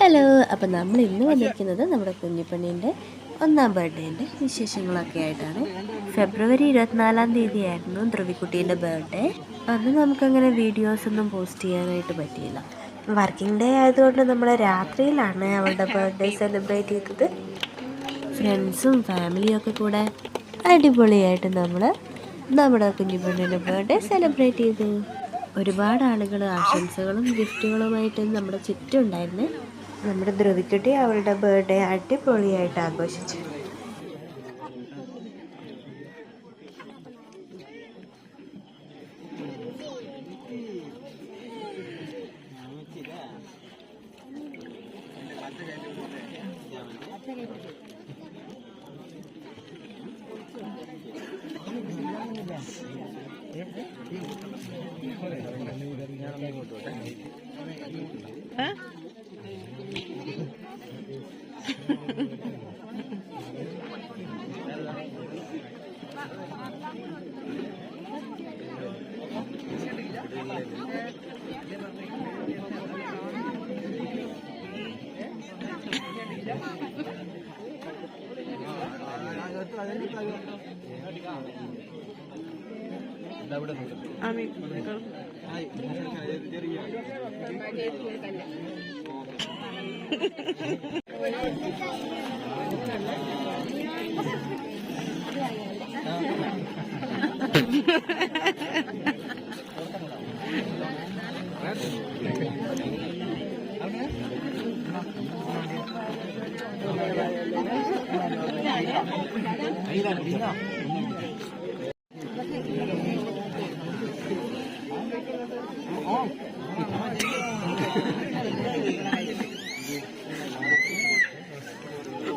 Hello, അപ്പോൾ നമ്മൾ ഇന്ന് വന്നിരിക്കുന്നത് നമ്മുടെ കുഞ്ഞിപ്പെണ്ണിൻ്റെ 1ാം ബർത്ത്ഡേൻ്റെ വിശേഷങ്ങളൊക്കെ ആയിട്ടാണ്. ഫെബ്രുവരി 24-ാം തീയതിയായിരുന്നു ധ്രുവിക്കുട്ടീൻ്റെ ബർത്ത്ഡേ. അന്ന് നമുക്കങ്ങനെ വീഡിയോസൊന്നും പോസ്റ്റ് ചെയ്യാനായിട്ട് പറ്റിയില്ല. വർക്കിംഗ് ഡേ ആയതുകൊണ്ട് നമ്മൾ രാത്രിയിലാണ് അവളുടെ ബർത്ത്ഡേ സെലിബ്രേറ്റ് ചെയ്തത്. ഫ്രണ്ട്സും ഫാമിലിയൊക്കെ കൂടെ അടിപൊളിയായിട്ട് നമ്മൾ നമ്മുടെ കുഞ്ഞിപ്പെണ്ണിൻ്റെ ബർത്ത്ഡേ സെലിബ്രേറ്റ് ചെയ്തു. ഒരുപാട് ആളുകൾ ആശംസകളും ഗിഫ്റ്റുകളുമായിട്ട് നമ്മുടെ ചുറ്റും ഉണ്ടായിരുന്നു. നമ്മുടെ ധ്രുവിക്കുട്ടി അവളുടെ ബർത്ത്ഡേ അടിപൊളിയായിട്ട് ആഘോഷിച്ചു.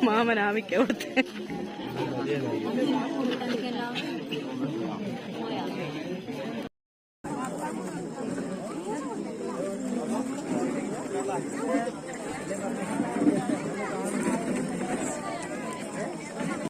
മാമനാവിക്ക് കൊടുത്ത്